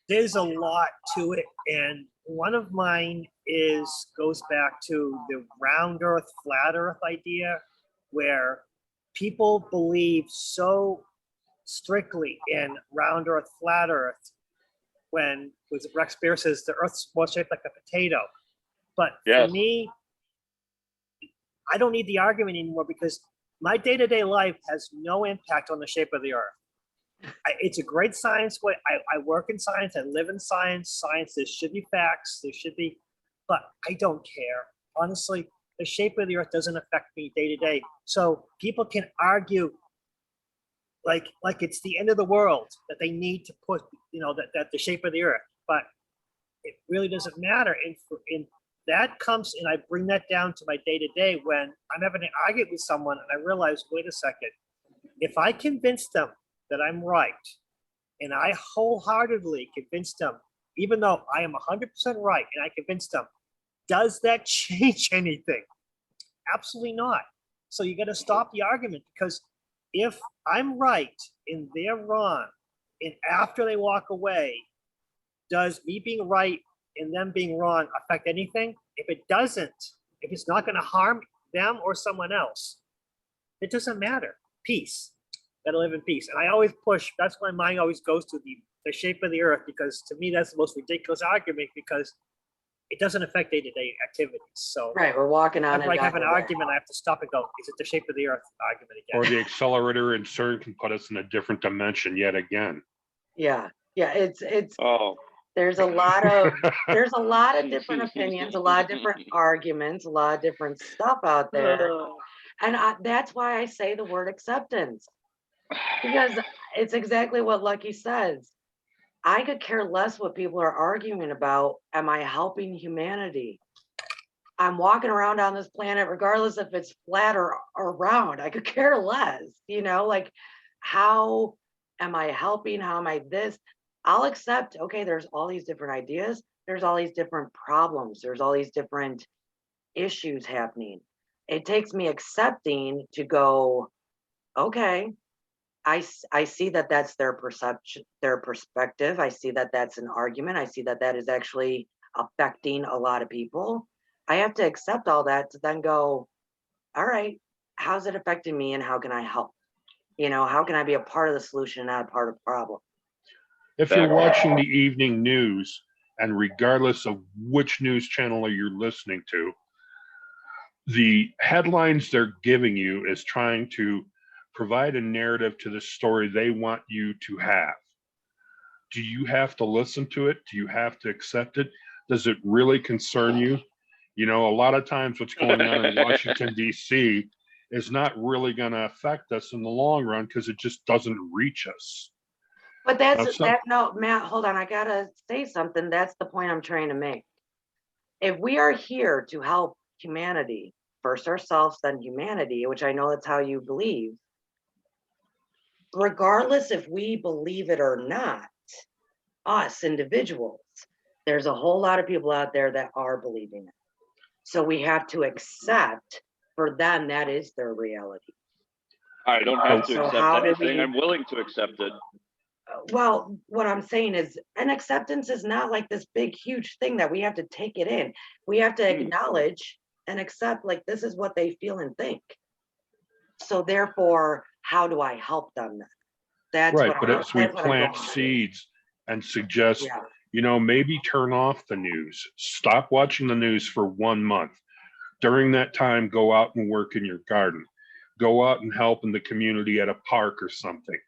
There's a lot to it, and one of mine goes back to the round earth, flat earth idea, where people believe so strictly in round earth, flat earth, when Rex Beer says the earth's more shaped like a potato. But Yes. for me, I don't need the argument anymore, because my day-to-day life has no impact on the shape of the earth. It's a great science way. I work in science. I live in science. Science, there should be facts. There should be, but I don't care. Honestly, the shape of the earth doesn't affect me day to day. So people can argue like it's the end of the world, that they need to put, you know, that the shape of the earth, but it really doesn't matter. And that comes, and I bring that down to my day to day when I'm having an argument with someone and I realize, wait a second, if I convince them that I'm right, and I wholeheartedly convince them, even though I am 100% right, and I convince them, does that change anything? Absolutely not. So you got to stop the argument, because if I'm right and they're wrong, and after they walk away, does me being right and them being wrong affect anything? If it doesn't, if it's not going to harm them or someone else, it doesn't matter. Peace. Gotta live in peace. And I always push, that's why my mind always goes to the shape of the earth, because to me that's the most ridiculous argument, because it doesn't affect day-to-day activities. So Right, we're walking on whenever I have an exactly that. argument, I have to stop and go, is it the shape of the earth argument again? Or the accelerator in CERN can put us in a different dimension yet again. Yeah, it's Oh. there's a lot of different opinions, a lot of different arguments, a lot of different stuff out there. And that's why I say the word acceptance, because it's exactly what Lucky says. I could care less what people are arguing about. Am I helping humanity? I'm walking around on this planet, regardless if it's flat or round. I could care less, you know, like, how am I helping? How am I this? I'll accept, okay, there's all these different ideas. There's all these different problems. There's all these different issues happening. It takes me accepting to go, okay, I see that that's their perception, their perspective. I see that that's an argument. I see that that is actually affecting a lot of people. I have to accept all that to then go, all right, how's it affecting me and how can I help? You know, how can I be a part of the solution, not a part of the problem? If you're watching the evening news, and regardless of which news channel you're listening to, the headlines they're giving you is trying to provide a narrative to the story they want you to have. Do you have to listen to it? Do you have to accept it? Does it really concern you? You know, a lot of times what's going on in Washington, D.C. is not really going to affect us in the long run, because it just doesn't reach us. But no, Matt, hold on. I gotta say something. That's the point I'm trying to make. If we are here to help humanity, first ourselves, then humanity, which I know that's how you believe, regardless if we believe it or not, us individuals, there's a whole lot of people out there that are believing it. So we have to accept, for them, that is their reality. I don't have to So accept how do anything. we- I'm willing to accept it. Well, what I'm saying is, an acceptance is not like this big, huge thing that we have to take it in. We have to acknowledge and accept, like, this is what they feel and think. So therefore, how do I help them then? That's Right, what but I'm, as we that's what I'm plant going with. seeds and suggest, Yeah, you know, maybe turn off the news, stop watching the news for 1 month. During that time, go out and work in your garden. Go out and help in the community at a park or something.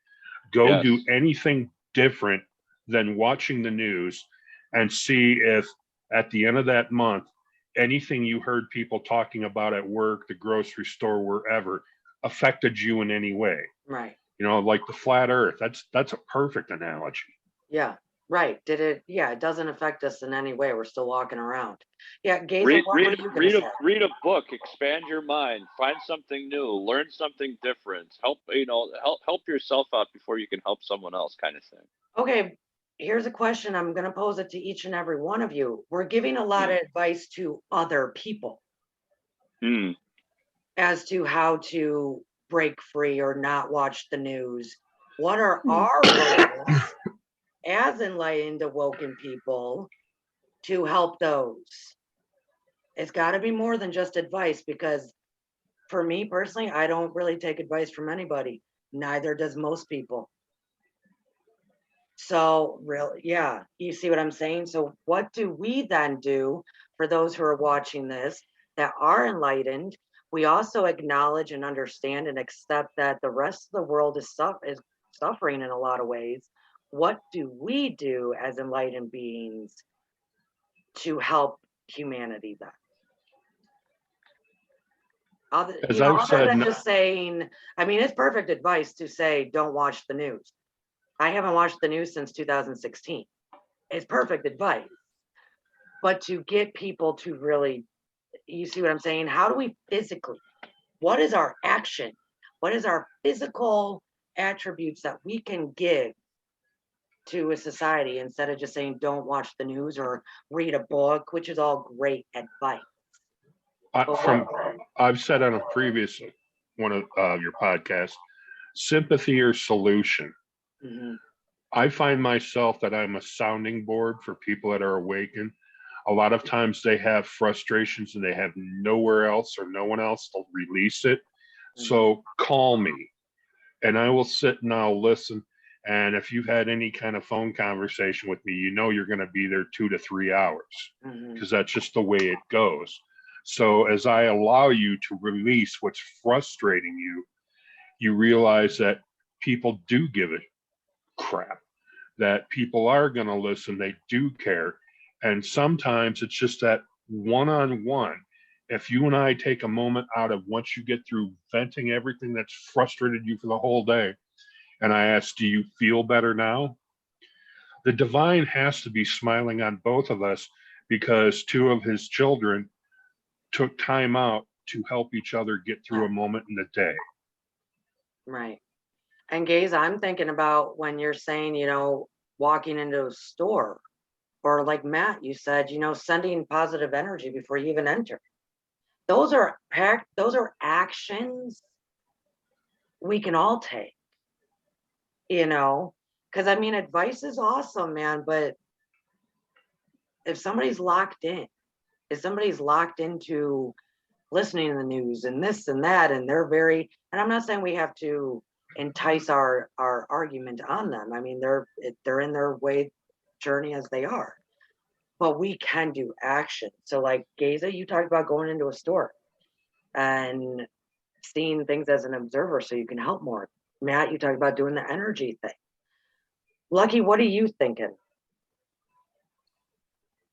Go Yes. do anything different than watching the news, and see if at the end of that month, anything you heard people talking about at work, the grocery store, wherever, affected you in any way. right. You know, like the flat earth. That's a perfect analogy. Yeah, right. Did it? Yeah, it doesn't affect us in any way. We're still walking around. Yeah, Gaza, Read, what were read, you gonna read a say? read a book. Expand your mind. Find something new. Learn something different. Help help yourself out before you can help someone else, kind of thing. Okay, here's a question. I'm gonna pose it to each and every one of you. We're giving a lot of advice to other people Hmm. as to how to break free or not watch the news. What are our roles as enlightened, awoken people to help those? It's got to be more than just advice, because for me personally, I don't really take advice from anybody. Neither does most people. So really, yeah, you see what I'm saying? So what do we then do for those who are watching this that are enlightened? We also acknowledge and understand and accept that the rest of the world is suffering in a lot of ways. What do we do as enlightened beings to help humanity then? As I've Other said, than just saying, I mean, it's perfect advice to say, don't watch the news. I haven't watched the news since 2016. It's perfect advice. But to get people to really, you see what I'm saying? How do we physically, what is our action? What is our physical attributes that we can give to a society instead of just saying, don't watch the news or read a book, which is all great advice. I've said on a previous one of your podcasts, sympathy or solution. Mhm. I find myself that I'm a sounding board for people that are awakened. A lot of times they have frustrations and they have nowhere else or no one else to release it. So call me and I will sit and I'll listen. And if you've had any kind of phone conversation with me, you know you're going to be there 2 to 3 hours, because that's just the way it goes. So as I allow you to release what's frustrating you, you realize that people do give a crap, that people are going to listen, they do care. And sometimes it's just that one-on-one. If you and I take a moment out of, once you get through venting everything that's frustrated you for the whole day, and I ask, do you feel better now? The divine has to be smiling on both of us, because 2 of his children took time out to help each other get through a moment in the day. Right. And Gaze, I'm thinking about when you're saying, walking into a store, or like Matt, you said, sending positive energy before you even enter. Those are actions we can all take, because I mean, advice is awesome, man. But if somebody's locked into listening to the news and this and that, and and I'm not saying we have to entice our argument on them. I mean, they're in their way journey as they are, but we can do action. So like Gaza, you talked about going into a store and seeing things as an observer so you can help more. Matt, you talked about doing the energy thing. Lucky, what are you thinking?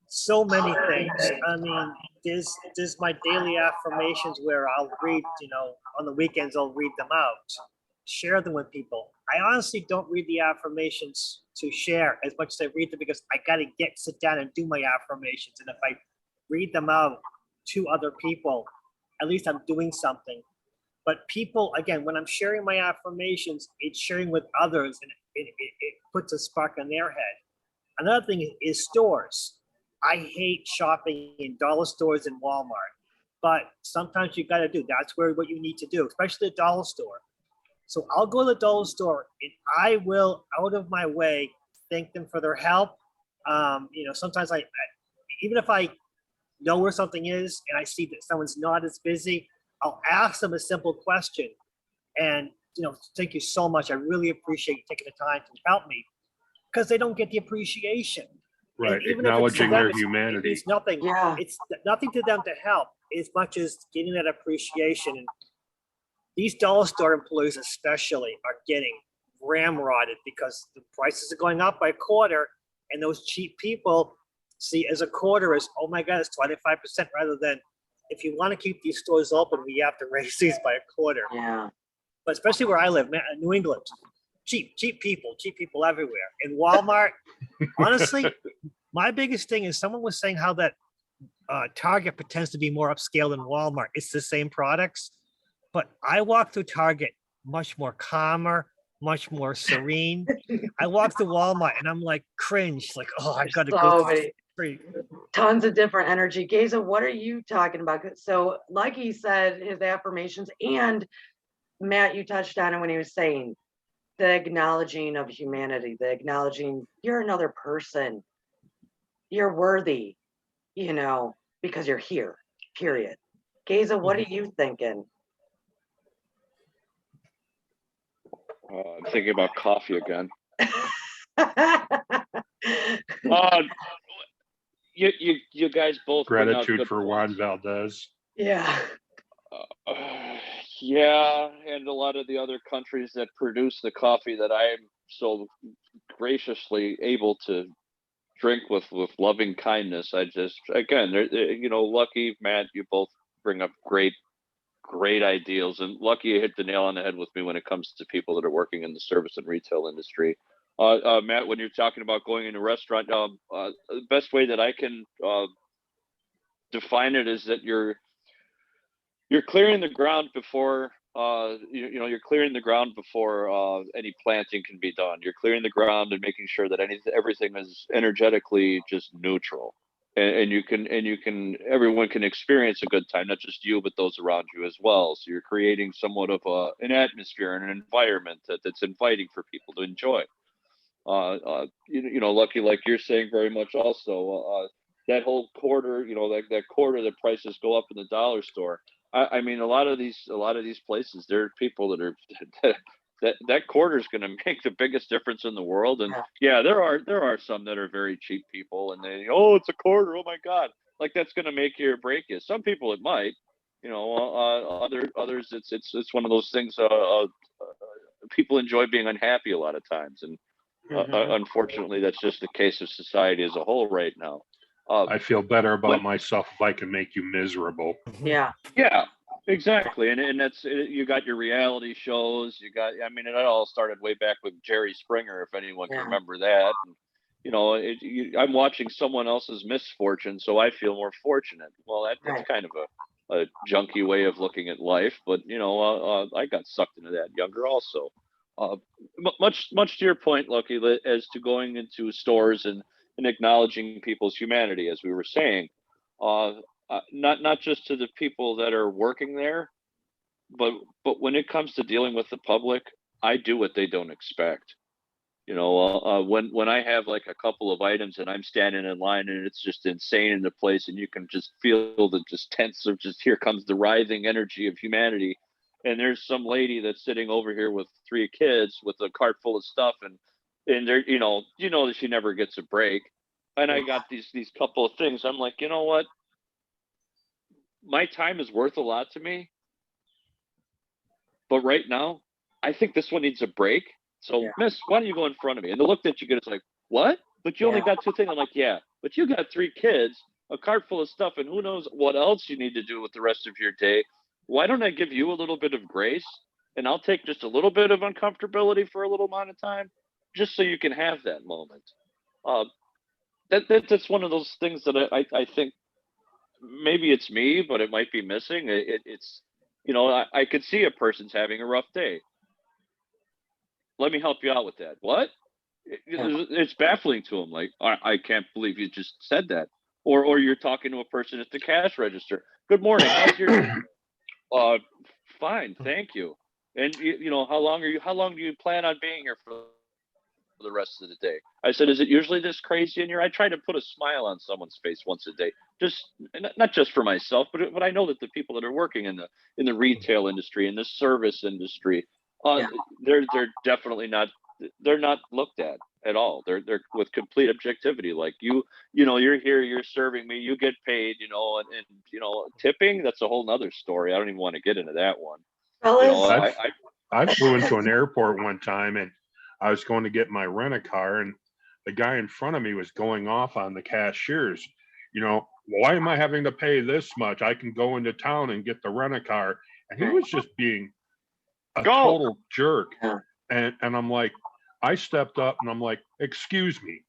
So many things. I mean, there's my daily affirmations where I'll read, on the weekends I'll read them out, share them with people. I honestly don't read the affirmations to share as much as I read them, because I got to sit down and do my affirmations. And if I read them out to other people, at least I'm doing something. But people, again, when I'm sharing my affirmations, it's sharing with others, and it puts a spark on their head. Another thing is stores. I hate shopping in dollar stores and Walmart, but sometimes you got to do. That's what you need to do, especially the dollar store. So I'll go to the dollar store and I will, out of my way, thank them for their help. Sometimes even if I know where something is and I see that someone's not as busy, I'll ask them a simple question. And, thank you so much. I really appreciate you taking the time to help me, because they don't get the appreciation. Right. And even if it's to Acknowledging them, their it humanity. means nothing. Yeah. It's nothing to them to help as much as getting that appreciation. And these dollar store employees especially are getting ramrodded because the prices are going up by a quarter, and those cheap people see as a quarter as, oh my God, it's 25%, rather than, if you want to keep these stores open, we have to raise these by a quarter. Yeah. But especially where I live, New England, cheap people everywhere. And Walmart, honestly, my biggest thing is, someone was saying how that Target pretends to be more upscale than Walmart. It's the same products, but I walk through Target much more calmer, much more serene. I walk through Walmart and I'm like cringe, like, oh, I got to So go many- through. Tons of different energy. Gaza, what are you talking about? So, like he said, his affirmations, and Matt, you touched on it when he was saying the acknowledging of humanity, the acknowledging you're another person, you're worthy, because you're here, period. Gaza, what are you thinking? I'm thinking about coffee again. Uh, you guys both bring out Gratitude good for points. Juan Valdez. Yeah. Yeah, and a lot of the other countries that produce the coffee that I am so graciously able to drink with loving kindness. I just, again, lucky Matt, you both bring up great ideals, and lucky you hit the nail on the head with me when it comes to people that are working in the service and retail industry. Matt, when you're talking about going in a restaurant, the best way that I can define it is that you're clearing the ground before you're clearing the ground before any planting can be done. You're clearing the ground and making sure that everything is energetically just neutral, and everyone can experience a good time, not just you but those around you as well. So you're creating somewhat of an atmosphere and an environment that's inviting for people to enjoy. Lucky, like you're saying, very much also that whole quarter, that quarter that prices go up in the dollar store. I mean, a lot of these places, there are people that are that quarter is going to make the biggest difference in the world. And yeah, there are some that are very cheap people, and it's a quarter. Oh my God, like that's going to make you or break you. Some people it might, others it's one of those things. People enjoy being unhappy a lot of times, and unfortunately, that's just the case of society as a whole right now. I feel better about myself if I can make you miserable. Yeah. Yeah, exactly. And that's, you got your reality shows. It all started way back with Jerry Springer, if anyone can remember that. And, I'm watching someone else's misfortune, so I feel more fortunate. Well, that's kind of a junky way of looking at life, but I got sucked into that younger also. Much to your point, Lucky, as to going into stores and acknowledging people's humanity, as we were saying, not just to the people that are working there, but when it comes to dealing with the public, I do what they don't expect. When I have like a couple of items and I'm standing in line and it's just insane in the place, and you can just feel the just tense of just, here comes the writhing energy of humanity. And there's some lady that's sitting over here with 3 kids with a cart full of stuff, and they're, that she never gets a break. And I got these couple of things. I'm like, you know what? My time is worth a lot to me, but right now, I think this one needs a break. So, miss, why don't you go in front of me? And the look that you get is like, what? But you only got 2 things. I'm like, yeah, but you got 3 kids, a cart full of stuff, and who knows what else you need to do with the rest of your day. Why don't I give you a little bit of grace, and I'll take just a little bit of uncomfortability for a little amount of time, just so you can have that moment. That's one of those things that I think maybe it's me, but it might be missing. You know, I could see a person's having a rough day. Let me help you out with that. What? It's baffling to them. Like, I can't believe you just said that. Or you're talking to a person at the cash register. Good morning. How's your day? Fine, thank you. And you know, how long do you plan on being here for the rest of the day? I said, is it usually this crazy in here? I try to put a smile on someone's face once a day, just not just for myself, but I know that the people that are working in the retail industry, in the service industry, Yeah. they're definitely not, they're not looked at all. They're with complete objectivity. Like, you know, you're here, you're serving me, you get paid, you know, and you know, tipping, that's a whole nother story. I don't even want to get into that one. You know, Fellas, I flew into an airport one time and I was going to get my rent-a-car, and the guy in front of me was going off on the cashiers. You know, why am I having to pay this much? I can go into town and get the rent-a-car. And he was just being a total jerk. Yeah. And I'm like, I stepped up and I'm like, excuse me,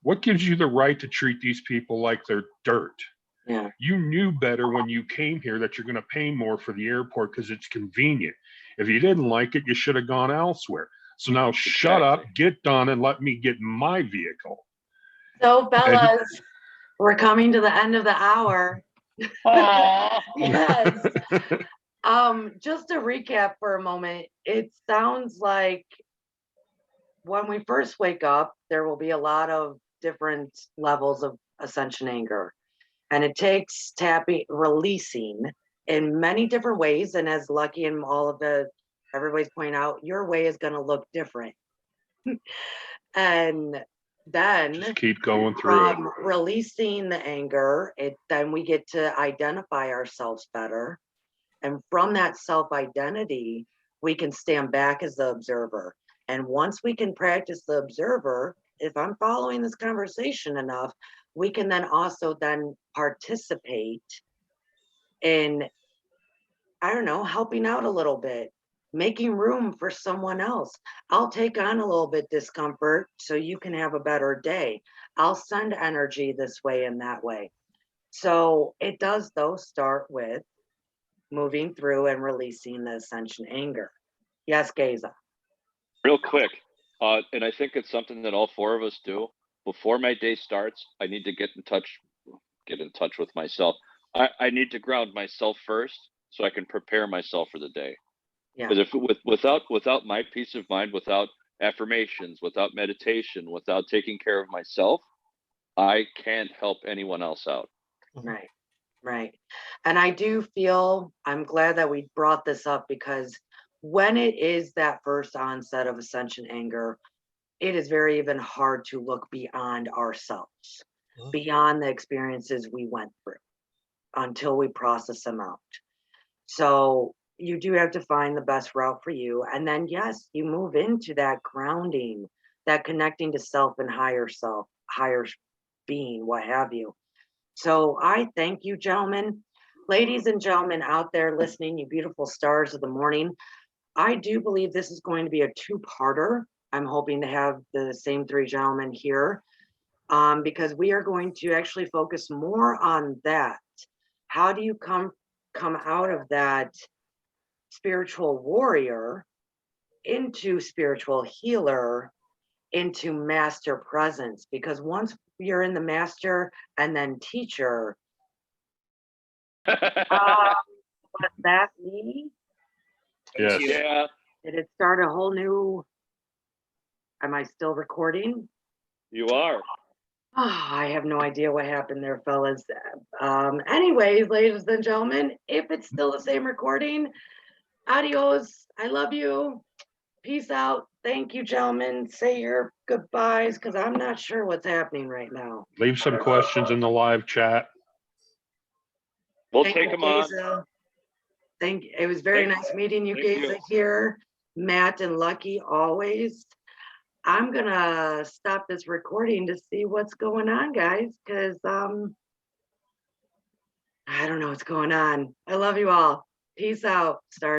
what gives you the right to treat these people like they're dirt? yeah. You knew better when you came here that you're going to pay more for the airport because it's convenient. If you didn't like it, you should have gone elsewhere. So now shut up, get done, and let me get my vehicle. So, fellas, we're coming to the end of the hour. Yes. Just to recap for a moment, it sounds like when we first wake up, there will be a lot of different levels of ascension anger. And it takes releasing in many different ways. And as Lucky and all of everybody's pointing out, your way is going to look different. And then just keep going through it. Releasing the anger, then we get to identify ourselves better. And from that self-identity, we can stand back as the observer. And once we can practice the observer, if I'm following this conversation enough, we can then also then participate in, I don't know, helping out a little bit, making room for someone else. I'll take on a little bit discomfort so you can have a better day. I'll send energy this way and that way. So it does, though, start with moving through and releasing the ascension anger. Yes, Gaza. Real quick, and I think it's something that all four of us do. Before my day starts, I need to get in touch with myself. I need to ground myself first so I can prepare myself for the day. Yeah. Because without my peace of mind, without affirmations, without meditation, without taking care of myself, I can't help anyone else out. Right. Right. And I do feel, I'm glad that we brought this up, because when it is that first onset of ascension anger, it is very even hard to look beyond ourselves, beyond the experiences we went through until we process them out. So you do have to find the best route for you. And then, yes, you move into that grounding, that connecting to self and higher self, higher being, what have you. So I thank you, gentlemen. Ladies and gentlemen out there listening, you beautiful stars of the morning. I do believe this is going to be a two-parter. I'm hoping to have the same three gentlemen here, because we are going to actually focus more on that. How do you come out of that spiritual warrior into spiritual healer, into master presence? Because once you're in the master and then teacher, was that me? Yes. Yeah. Did it start a whole new? Am I still recording? You are. Oh, I have no idea what happened there, fellas. Anyways, ladies and gentlemen, if it's still the same recording, adios. I love you. Peace out. Thank you, gentlemen. Say your goodbyes, because I'm not sure what's happening right now. Leave some questions in the live chat. We'll Thank take you, them on. Gaza. It was very nice meeting you, Gaza, here. Matt and Lucky, always. I'm gonna stop this recording to see what's going on, guys, because I don't know what's going on. I love you all. Peace out. Stars.